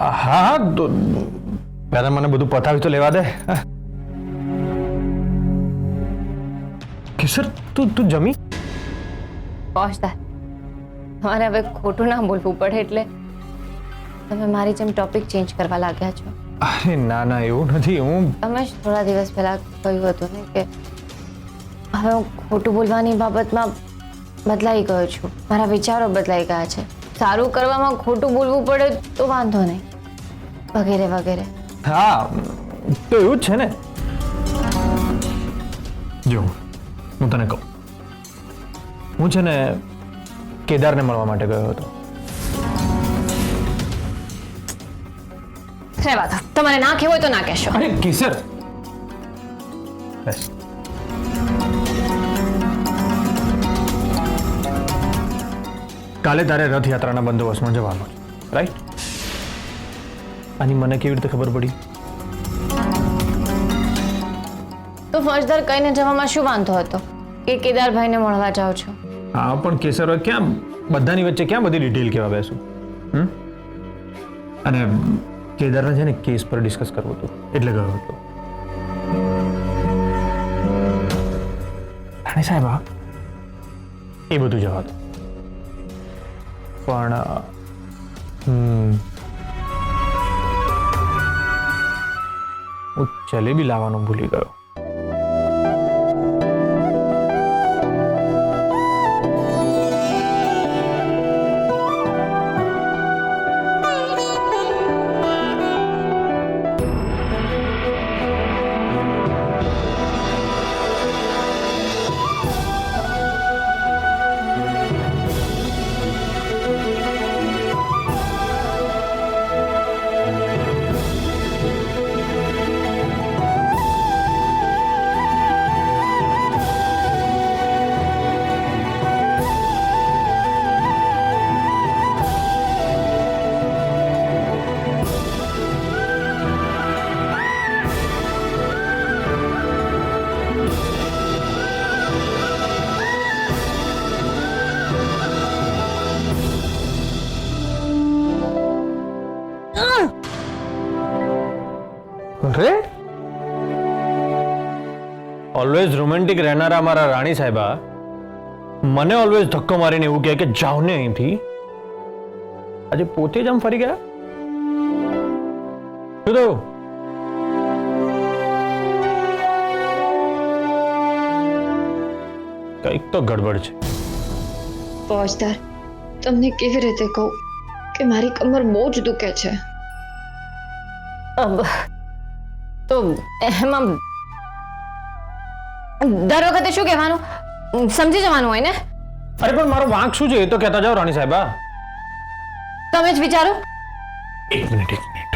હા તો પહેલા મને બધું પતાવી તો લેવા દે. કિશોર તું જમી? પહોંચતા તમારે હવે ખોટું ના બોલવું પડે એટલે તમે મારી જેમ ટોપિક ચેન્જ કરવા લાગ્યા છો. અરે ના ના એવું નથી. હું તમે જ થોડા દિવસ પહેલા કહ્યું હતું ને કે હવે હું ખોટું બોલવાની બાબતમાં બદલાઈ ગયો છું. મારા વિચારો બદલાઈ ગયા છે. સારું કરવામાં ખોટું બોલવું પડે તો વાંધો નહીં, વગેરે વગેરે. હા તો એવું જ છે ને. જો હું તને કહું, હું છે ને કેદારને મળવા માટે ગયો હતો. રહેવા દો, તમારે ના કહેવું હોય તો ના કહેશો. અરે કિશોર બસ. કાલે તારે રથયાત્રાના બંદોબસ્તમાં જવાનું છે, રાઈટ? આની મને કેવી રીતે ખબર પડી? તો ફોજદાર કહીને જવામાં શું વાંધો હતો કે કેદારભાઈને મળવા જાઓ છો? હા પણ કેસર ક્યાં બધાની વચ્ચે ક્યાં બધી ડિટેલ કહેવા બેસું? અને કેદારના છે ને કેસ પર ડિસ્કસ કરવું હતું એટલે ગયો હતો. રાણી સાહેબ એ બધું જવા દો, પણ હું જલેબી લાવવાનું ભૂલી ગયો. અરે ઓલવેઝ રોમેન્ટિક રહેનારા મારા રાણી સાહેબા મને ઓલવેઝ ધક્કો મારીને એવું કહે કે જાઓ ને અહીંથી. આજે પોતે જ આમ ફરી ગયા. શું થયું? કંઈક તો ગડબડ છે. ફોજદાર, તમને કેવી રીતે કહું કે મારી કમર બહુ જ દુખે છે. તો એમાં દર વખતે શું કહેવાનું? સમજી જવાનું હોય ને. અરે પણ મારો વાંક શું છે એ તો કહેતા જાઓ રાણી સાહેબા. તમે જ વિચારો. એક મિનિટ.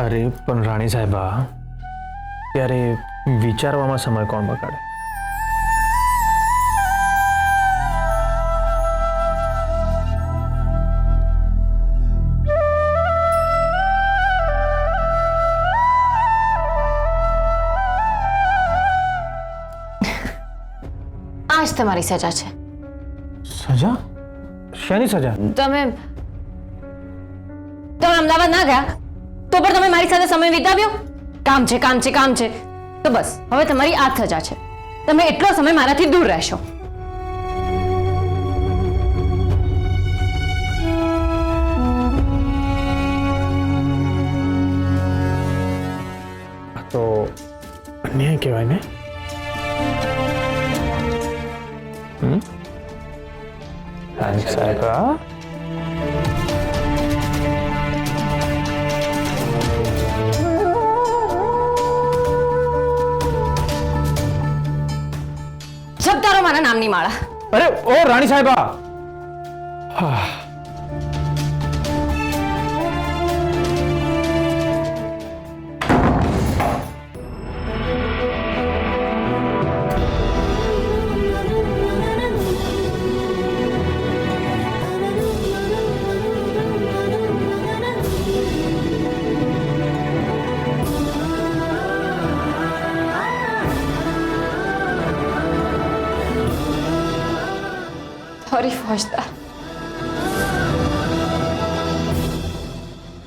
અરે પણ રાણી સાહેબા ત્યારે વિચારવામાં સમય કોણ બગાડે? આ જ તમારી સજા છે. સજા? શેની સજા? તમે અમદાવાદ ના ગયા તો પણ તમે મારી સાથે સમય વિતાવ્યો. કામ છે કામ છે કામ છે તો બસ હવે તમારી આ સજા છે. તમે એટલો સમય મારાથી દૂર રહેશો. તો અન્યાય કહેવાય ને. રાણી સાહેબા જપતારો મારા નામની માળા. અરે ઓ રાણી સાહેબા. સોરી ફોજદાર,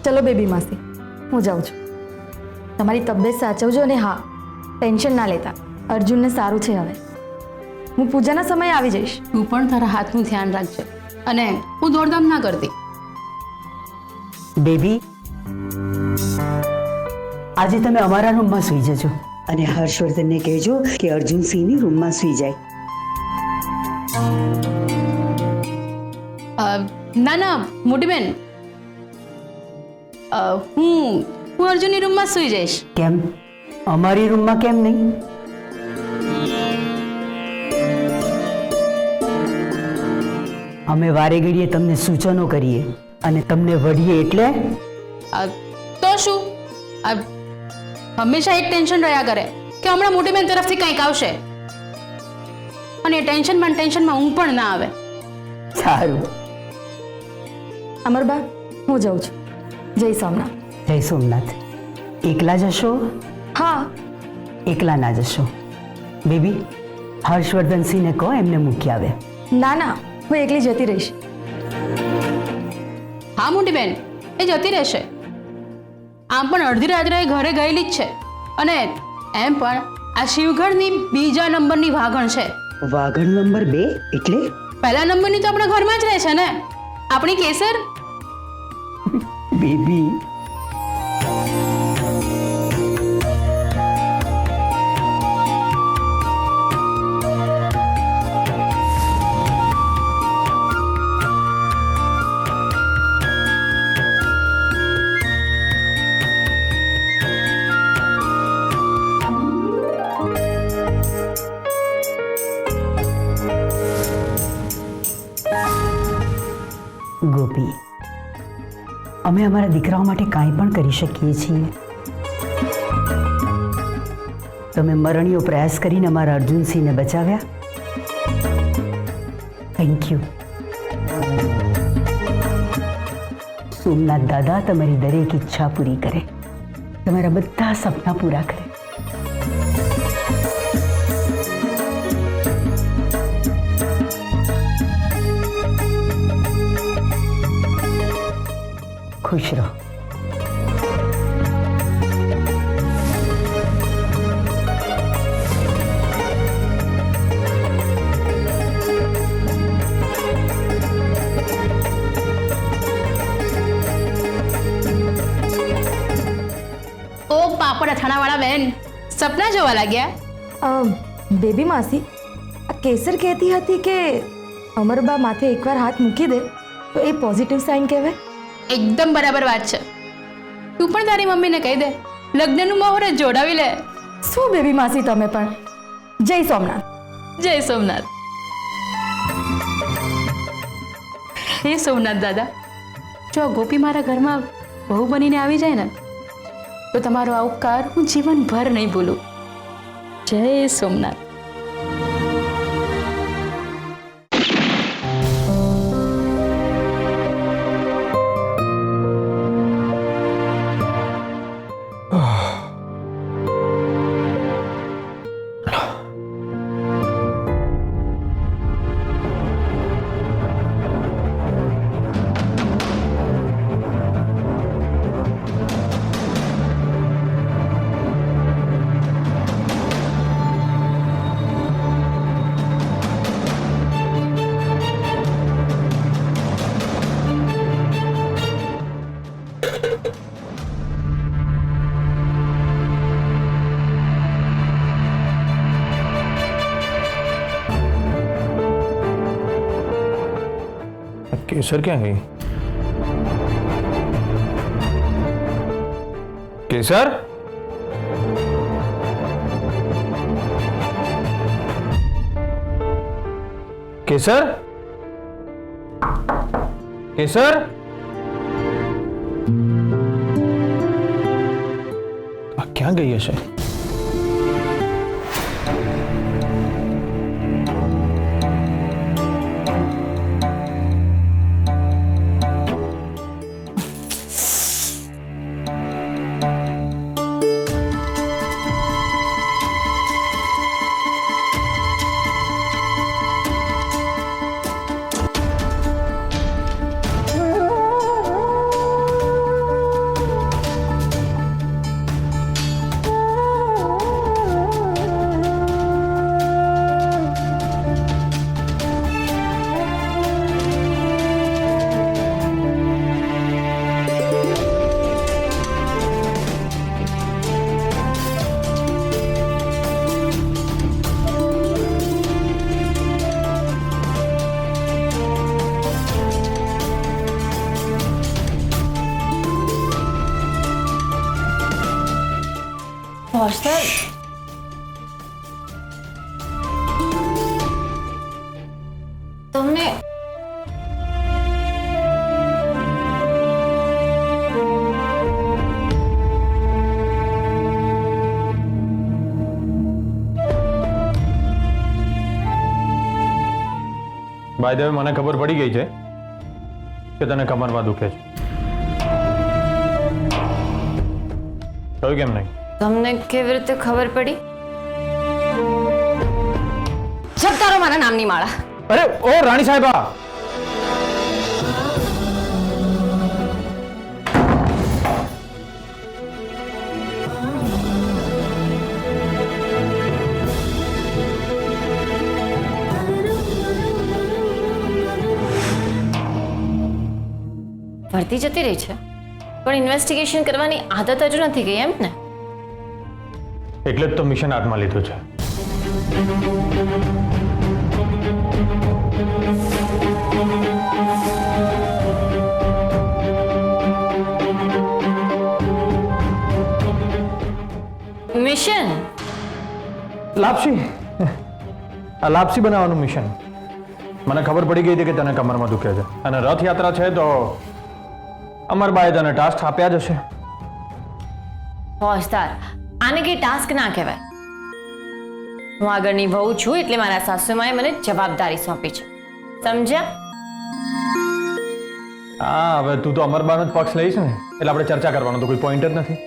ચલો બેબી માસી, હું જાઉં છું. તમારી તબિયત સાચવજો અને હા, ટેન્શન ના લેતા. અર્જુનને સારું છે હવે. હું પૂજાના સમયે આવી જઈશ. તું પણ તારા હાથનું ધ્યાન રાખજે અને હું દોડધામ ના કરતી. બેબી, આજે તમે અમારા રૂમમાં સૂઈ જજો અને હર્ષવર્ધનને કહેજો કે અર્જુન સિંહની રૂમમાં સૂઈ જાય. ના ના મોટી બેન, હું અર્જુનની રૂમમાં સૂઈ જઈશ. કેમ? અમારી રૂમમાં કેમ નહીં? અમે વારે ઘડીએ તમને સૂચનો કરીએ અને તમને વઢીએ એટલે તો શું? હંમેશા એક ટેન્શન રહ્યા કરે કે હમણાં મોટી બેન તરફથી કંઈક આવશે અને એ ટેન્શનમાં ઊંઘ પણ ના આવે. સારું. અમરબા, હું જાઉં છું. જય સોમનાથ. જય સોમનાથ. એકલા જશો? હા. એકલા ના જશો. બેબી, હર્ષવર્ધન સિંહને કહો એમને મૂકી આવે. ના ના, હું એકલી જતી રહીશ. હા મોટી બેન, એ જતી રહેશે. આમ પણ અડધી રાત્રે ઘરે ગયેલી જ છે અને એમ પણ આ શિવગઢની બીજા નંબરની વાઘણ છે. વાઘણ નંબર 2 એટલે? પહેલા નંબરની તો આપણા ઘરમાં જ રહે છે ને, આપણી કેસર. બેબી, ગોપી, અમે અમારા દીકરાઓ માટે કાંઈ પણ કરી શકીએ છીએ. તમે મરણીયો પ્રયાસ કરીને અમારા અર્જુનસિંહને બચાવ્યા. Thank you. સોમનાથ દાદા તમારી દરેક ઈચ્છા પૂરી કરે, તમારા બધા સપના પૂરા કરે. ખુશ રહો. ઓ પાપડ અથાણાવાળા બેન, સપના જોવા લાગ્યા? બેબી માસી, આ કેસર કહેતી હતી કે અમરબા માથે એકવાર હાથ મૂકી દે તો એ પોઝિટિવ સાઇન કહેવાય. એકદમ બરાબર વાત છે. તું પણ તારી મમ્મીને કહી દે, લગ્નનું મુહૂર્ત જોડાવી લે. શું બેબી માસી તમે પણ? જય સોમનાથ. જય સોમનાથ. હે સોમનાથ દાદા, જો આ ગોપી મારા ઘરમાં બહુ બનીને આવી જાય ને તો તમારો આ ઉપકાર હું જીવનભર નહીં ભૂલું. જય સોમનાથ. केसर क्या गई? केसर? केसर? केसर? आ क्या गई है? તમને બાય ધ વે મને ખબર પડી ગઈ છે કે તને કમરમાં દુખે છે. કહ્યું કેમ નહીં? તમને કેવી રીતે ખબર પડી? જતા રહો મારા નામની માળા. અરે ઓ રાણી સાહેબા, ભરતી જતી રહી છે પણ ઇન્વેસ્ટિગેશન કરવાની આદત હજુ નથી ગઈ એમ ને? એટલે જ તો મિશન હાથમાં લીધું છે. મિશન લાપસી, આ લાપસી બનાવવાનું મિશન. મને ખબર પડી ગઈ હતી કે તને કમરમાં દુખે છે અને રથયાત્રા છે તો અમરબાએ તને ટાસ્ક આપ્યા જ હશે. ફોજદાર, આને કઈ ટાસ્ક ના કહેવાય. હું આગળની વહુ છું એટલે મારા સાસુમાએ મને જવાબદારી સોંપી છે, સમજ્યા? હા, હવે તું તો અમરબાનો જ પક્ષ લઈશ ને એટલે આપણે ચર્ચા કરવાનો તો કોઈ પોઈન્ટ જ નથી.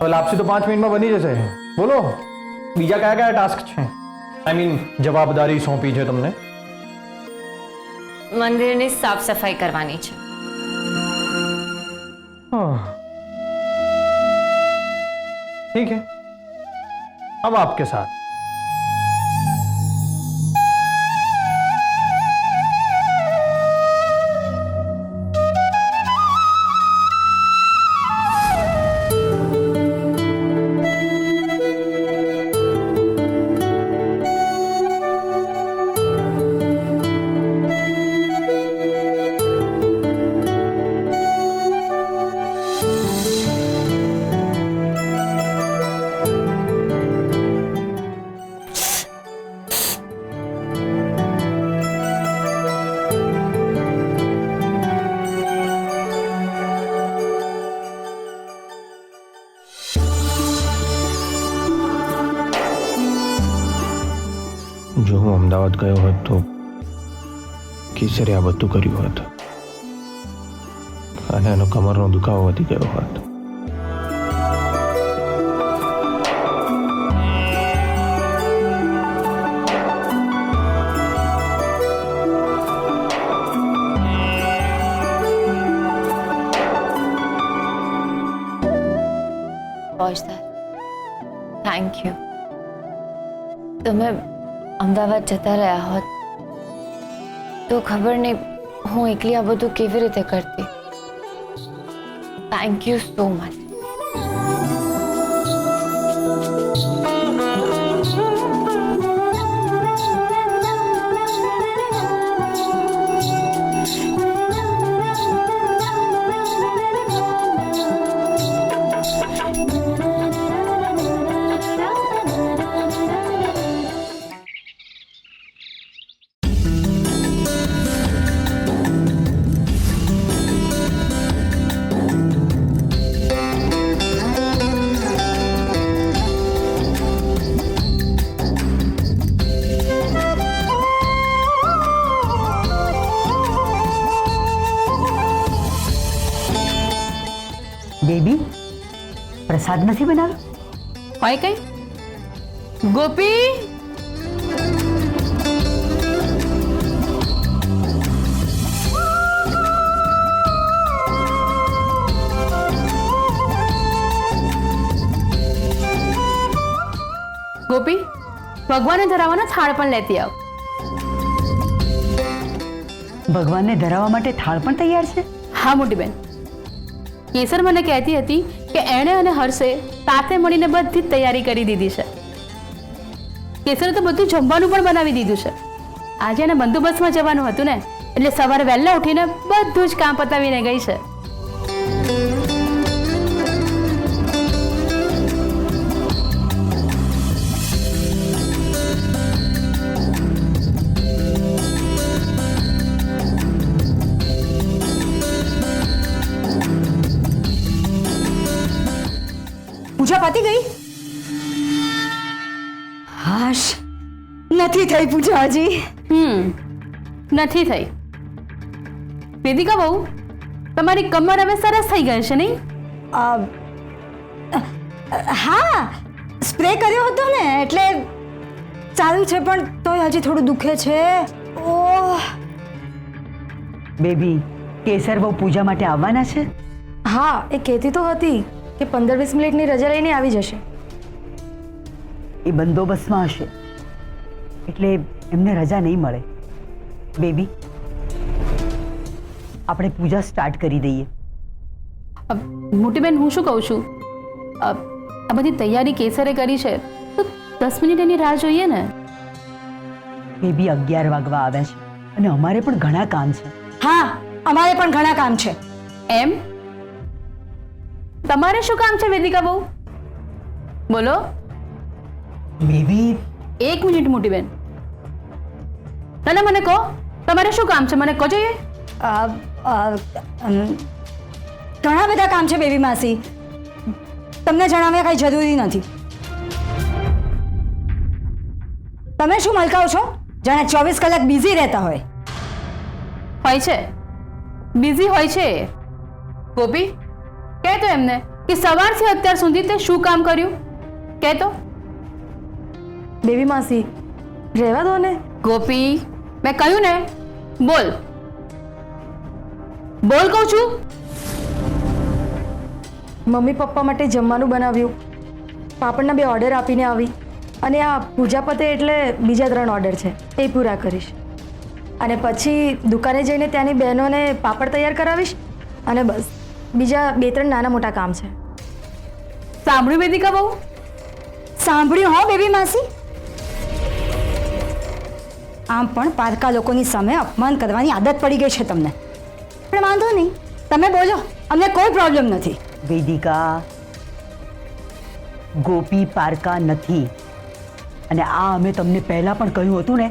હવે લાપસી તો 5 મિનિટમાં બની જશે. બોલો બીજા કયા કયા ટાસ્ક છે? આઈ મીન જવાબદારી સોંપી છે તમને? મંદિરની સાફ સફાઈ કરવાની છે. ठीक है, अब आपके साथ. જો હું અમદાવાદ ગયો હોત તો કેસરે આ બધું કર્યું હોત અને એનો કમરનો દુખાવો વધી ગયો હોત. ફોજદાર, થેન્ક યુ. તમે અમદાવાદ જતા રહ્યા હોત તો ખબર નહીં હું એકલી આ બધું કેવી રીતે કરતી. Thank you so much. Baby, પ્રસાદ નથી બનાવ્યો? હોય કઈ? ગોપી, ગોપી, ભગવાનને ધરાવવાનો થાળ પણ લેતી આવ. ભગવાનને ધરાવવા માટે થાળ પણ તૈયાર છે? હા મોટી બેન, કેસર મને કહેતી હતી કે એણે અને હર્ષે સાથે મળીને બધી જ તૈયારી કરી દીધી છે. કેસરે તો બધું જમવાનું પણ બનાવી દીધું છે. આજે એને બંદોબસ્તમાં જવાનું હતું ને એટલે સવારે વહેલા ઉઠીને બધું જ કામ પતાવીને ગઈ છે. પતી ગઈ? હાશ, નથી થઈ પૂજા હજી. નથી થઈ. વેદિકા બહુ, તમારી કમર હવે સરસ થઈ ગઈ છે નહીં? હા, સ્પ્રે કર્યો હતો ને એટલે ચાલુ છે, પણ તોય હજી થોડું દુખે છે. ઓહ. બેબી, કેસર બહુ પૂજા માટે આવવાના છે? હા, એ કહેતી તો હતી કે 15-20 મિનિટની રજા લઈને આવી જશે. એ બંદોબસ્તમાં હશે એટલે એમને રજા નહીં મળે. બેબી, આપણે પૂજા સ્ટાર્ટ કરી દઈએ. મોટી બેન, હું શું કહું છું, આ બધી તૈયારી કેસરે કરી છે તો 10 મિનિટ એની રાહ જોઈએ ને. બેબી, 11 વાગવા આવ્યા છે અને અમારે પણ ઘણા કામ છે. હા, અમારે પણ ઘણા કામ છે. એમ? તમારે શું કામ છે વેદિકા બહુ? બોલો. બેબી, 1 મિનિટ મોટી બેન. ના, મને કહો, તમારે શું કામ છે, મને કહો જોઈએ. ઘણા બધા કામ છે બેબી માસી, તમને જણાવ્યા કઈ જરૂરી નથી. તમે શું મલકાઓ છો? જાણે 24 કલાક બિઝી રહેતા હોય. હોય છે, બિઝી હોય છે. ગોપી, કહેતો એમને કે સવારથી અત્યાર સુધી તે શું કામ કર્યું, કહેતો. બેબી માસી, રહેવા દો ને. ગોપી, મેં કહ્યું ને, બોલ બોલ કહું છું. મમ્મી પપ્પા માટે જમવાનું બનાવ્યું, પાપડના 2 ઓર્ડર આપીને આવી, અને આ પૂજા પતે એટલે બીજા 3 ઓર્ડર છે એ પૂરા કરીશ, અને પછી દુકાને જઈને ત્યાંની બહેનોને પાપડ તૈયાર કરાવીશ, અને બસ બીજા 2-3 નાના મોટા કામ છે. સાંભળ્યું વેદિકા બહુ? સાંભળ્યું હો બેબી માસી. આમ પણ પારકા લોકોની સામે અપમાન કરવાની આદત પડી ગઈ છે તમને, પણ વાંધો નહીં, તમે બોલો, અમને કોઈ પ્રોબ્લેમ નથી. વેદિકા, ગોપી પારકા નથી, અને આ અમે તમને પહેલા પણ કહ્યું હતું ને.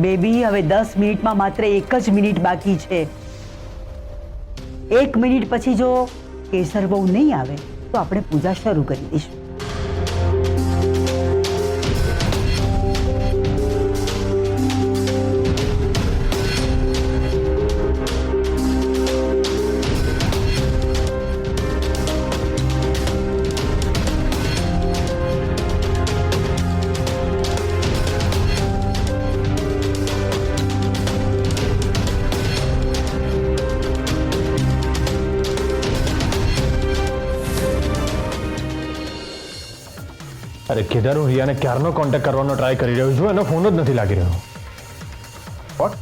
બેબી, હવે 10 મિનિટમાં માત્ર 1 જ મિનિટ બાકી છે. 1 મિનિટ પછી જો કેસર બહુ નહીં આવે તો આપણે પૂજા શરૂ કરી દઈશું. અરે કેદાર, હું રિયાને ક્યારનો કોન્ટેક્ટ કરવાનો ટ્રાય કરી રહ્યો છું, એનો ફોન જ નથી લાગી રહ્યો. વોટ?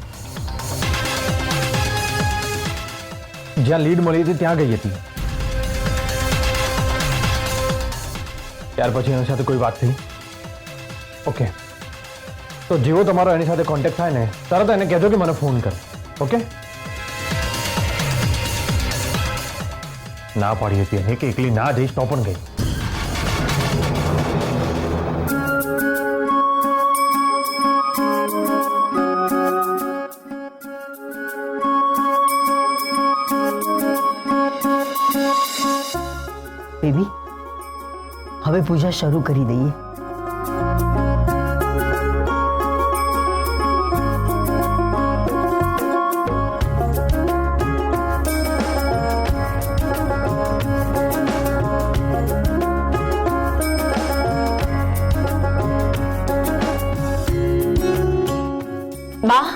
જ્યાં લીડ મળી હતી ત્યાં ગઈ હતી. ત્યાર પછી એની સાથે કોઈ વાત થઈ? ઓકે, તો જેવો તમારો એની સાથે કોન્ટેક્ટ થાય ને તરત એને કહેજો કે મને ફોન કર. ઓકે? ના પાડી હતી એને કે એકલી ના જઈશ તો પણ ગઈ. બેબી, હવે પૂજા શરૂ કરી દઈએ. બા,